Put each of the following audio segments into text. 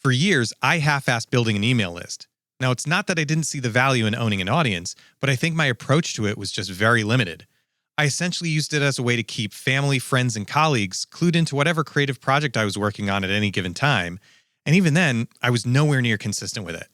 For years, I half-assed building an email list. Now, it's not that I didn't see the value in owning an audience, but I think my approach to it was just very limited. I essentially used it as a way to keep family, friends, and colleagues clued into whatever creative project I was working on at any given time, and even then, I was nowhere near consistent with it.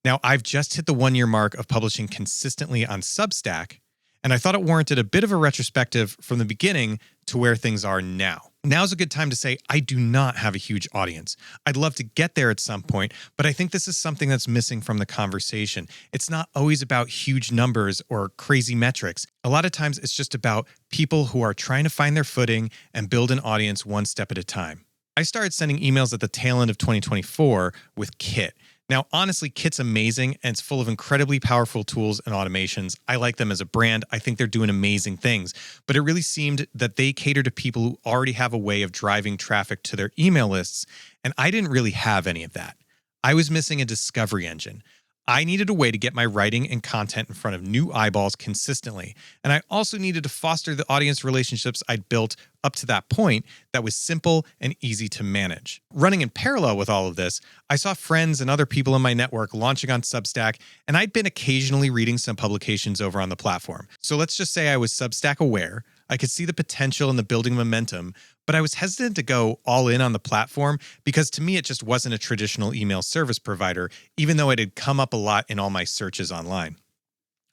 Now, I've just hit the 1-year mark of publishing consistently on Substack, and I thought it warranted a bit of a retrospective from the beginning to where things are now. Now's a good time to say I do not have a huge audience. I'd love to get there at some point, but I think this is something that's missing from the conversation. It's not always about huge numbers or crazy metrics. A lot of times it's just about people who are trying to find their footing and build an audience one step at a time. I started sending emails at the tail end of 2024 with Kit. Now, honestly, Kit's amazing and it's full of incredibly powerful tools and automations. I like them as a brand. I think they're doing amazing things. But it really seemed that they cater to people who already have a way of driving traffic to their email lists, and I didn't really have any of that. I was missing a discovery engine. I needed a way to get my writing and content in front of new eyeballs consistently, and I also needed to foster the audience relationships I'd built up to that point that was simple and easy to manage. Running in parallel with all of this, I saw friends and other people in my network launching on Substack, and I'd been occasionally reading some publications over on the platform. So let's just say I was Substack aware. I could see the potential in the building momentum, but I was hesitant to go all in on the platform because to me, it just wasn't a traditional email service provider, even though it had come up a lot in all my searches online.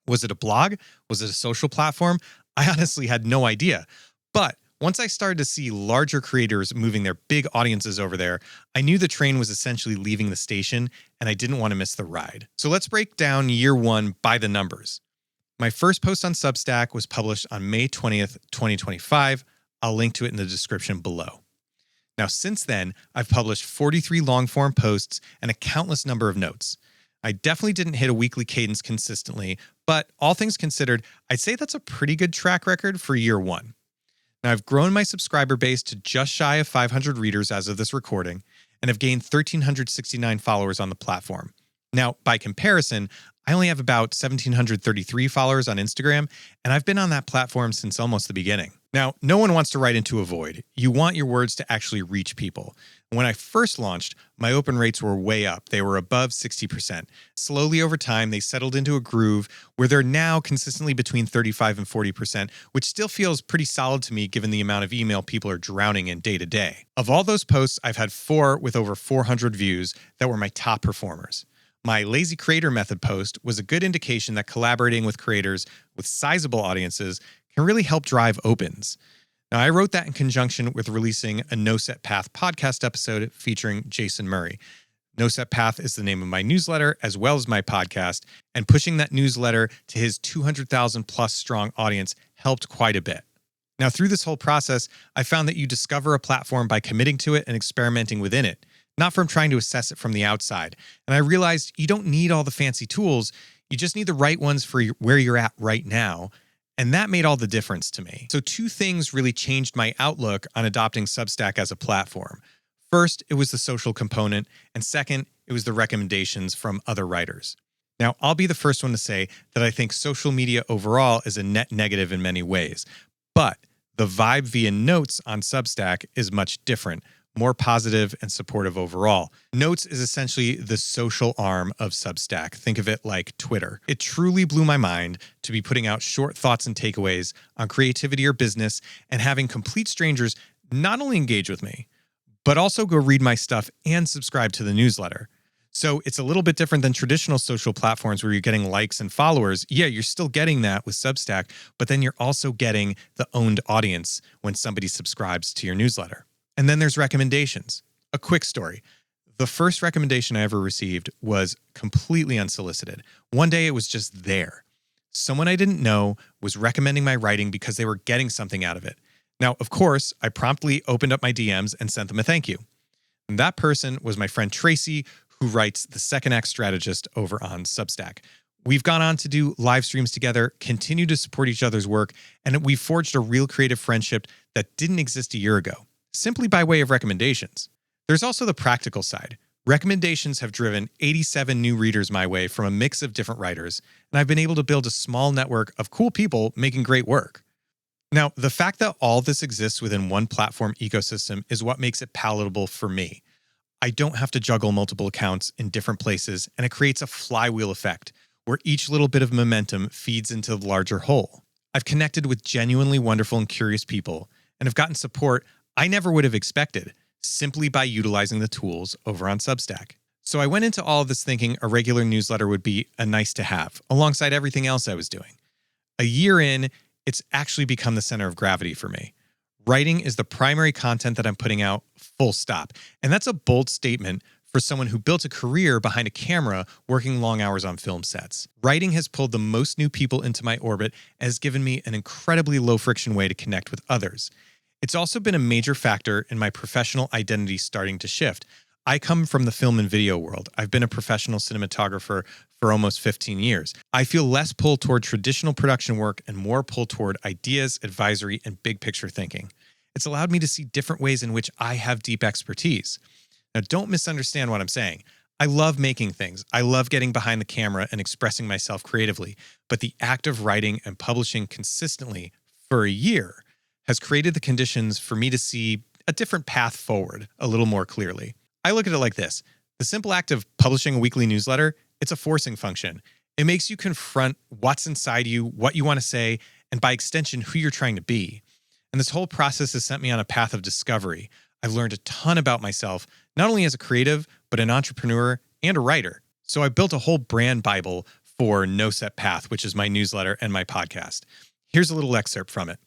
Was it a blog? Was it a social platform? I honestly had no idea. But once I started to see larger creators moving their big audiences over there, I knew the train was essentially leaving the station and I didn't want to miss the ride. So let's break down year one by the numbers. My first post on Substack was published on May 20th, 2025. I'll link to it in the description below. Now, since then, I've published 43 long-form posts and a countless number of notes. I definitely didn't hit a weekly cadence consistently, but all things considered, I'd say that's a pretty good track record for year one. Now, I've grown my subscriber base to just shy of 500 readers as of this recording, and have gained 1,369 followers on the platform. Now, by comparison, I only have about 1,733 followers on Instagram, and I've been on that platform since almost the beginning. Now, no one wants to write into a void. You want your words to actually reach people. When I first launched, my open rates were way up. They were above 60%. Slowly over time, they settled into a groove where they're now consistently between 35 and 40%, which still feels pretty solid to me given the amount of email people are drowning in day to day. Of all those posts, I've had 4 with over 400 views that were my top performers. My Lazy Creator Method post was a good indication that collaborating with creators with sizable audiences can really help drive opens. Now, I wrote that in conjunction with releasing a No Set Path podcast episode featuring Jason Murray. No Set Path is the name of my newsletter as well as my podcast, and pushing that newsletter to his 200,000 plus strong audience helped quite a bit. Now, through this whole process, I found that you discover a platform by committing to it and experimenting within it, not from trying to assess it from the outside. And I realized you don't need all the fancy tools, you just need the right ones for where you're at right now. And that made all the difference to me. So 2 things really changed my outlook on adopting Substack as a platform. First, it was the social component, and second, it was the recommendations from other writers. Now, I'll be the first one to say that I think social media overall is a net negative in many ways, but the vibe via notes on Substack is much different, more positive and supportive overall. Notes is essentially the social arm of Substack. Think of it like Twitter. It truly blew my mind to be putting out short thoughts and takeaways on creativity or business and having complete strangers not only engage with me, but also go read my stuff and subscribe to the newsletter. So it's a little bit different than traditional social platforms where you're getting likes and followers. Yeah, you're still getting that with Substack, but then you're also getting the owned audience when somebody subscribes to your newsletter. And then there's recommendations. A quick story. The first recommendation I ever received was completely unsolicited. One day it was just there. Someone I didn't know was recommending my writing because they were getting something out of it. Now, of course, I promptly opened up my DMs and sent them a thank you. And that person was my friend Tracy, who writes The Second Act Strategist over on Substack. We've gone on to do live streams together, continue to support each other's work, and we've forged a real creative friendship that didn't exist a year ago, simply by way of recommendations. There's also the practical side. Recommendations have driven 87 new readers my way from a mix of different writers, and I've been able to build a small network of cool people making great work. Now, the fact that all this exists within one platform ecosystem is what makes it palatable for me. I don't have to juggle multiple accounts in different places, and it creates a flywheel effect where each little bit of momentum feeds into the larger whole. I've connected with genuinely wonderful and curious people and have gotten support I never would have expected simply by utilizing the tools over on Substack. So I went into all of this thinking a regular newsletter would be a nice to have alongside everything else I was doing. A year in, it's actually become the center of gravity for me. Writing is the primary content that I'm putting out, full stop. And that's a bold statement for someone who built a career behind a camera working long hours on film sets. Writing has pulled the most new people into my orbit and has given me an incredibly low friction way to connect with others. It's also been a major factor in my professional identity starting to shift. I come from the film and video world. I've been a professional cinematographer for almost 15 years. I feel less pull toward traditional production work and more pull toward ideas, advisory, and big picture thinking. It's allowed me to see different ways in which I have deep expertise. Now, don't misunderstand what I'm saying. I love making things. I love getting behind the camera and expressing myself creatively. But the act of writing and publishing consistently for a year has created the conditions for me to see a different path forward a little more clearly. I look at it like this. The simple act of publishing a weekly newsletter, it's a forcing function. It makes you confront what's inside you, what you want to say, and by extension, who you're trying to be. And this whole process has sent me on a path of discovery. I've learned a ton about myself, not only as a creative, but an entrepreneur and a writer. So I built a whole brand Bible for No Set Path, which is my newsletter and my podcast. Here's a little excerpt from it.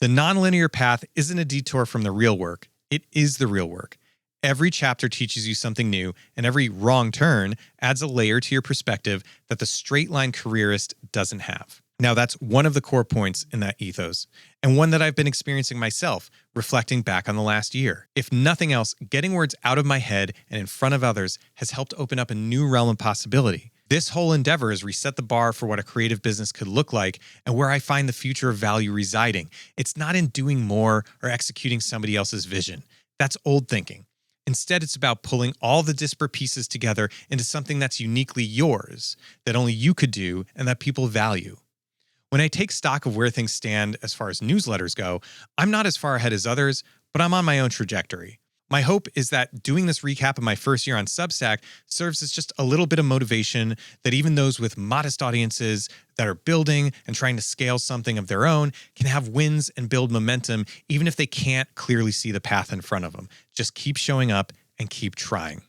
The nonlinear path isn't a detour from the real work. It is the real work. Every chapter teaches you something new, and every wrong turn adds a layer to your perspective that the straight-line careerist doesn't have. Now, that's one of the core points in that ethos, and one that I've been experiencing myself, reflecting back on the last year. If nothing else, getting words out of my head and in front of others has helped open up a new realm of possibility. This whole endeavor has reset the bar for what a creative business could look like and where I find the future of value residing. It's not in doing more or executing somebody else's vision. That's old thinking. Instead, it's about pulling all the disparate pieces together into something that's uniquely yours, that only you could do and that people value. When I take stock of where things stand as far as newsletters go, I'm not as far ahead as others, but I'm on my own trajectory. My hope is that doing this recap of my first year on Substack serves as just a little bit of motivation that even those with modest audiences that are building and trying to scale something of their own can have wins and build momentum, even if they can't clearly see the path in front of them. Just keep showing up and keep trying.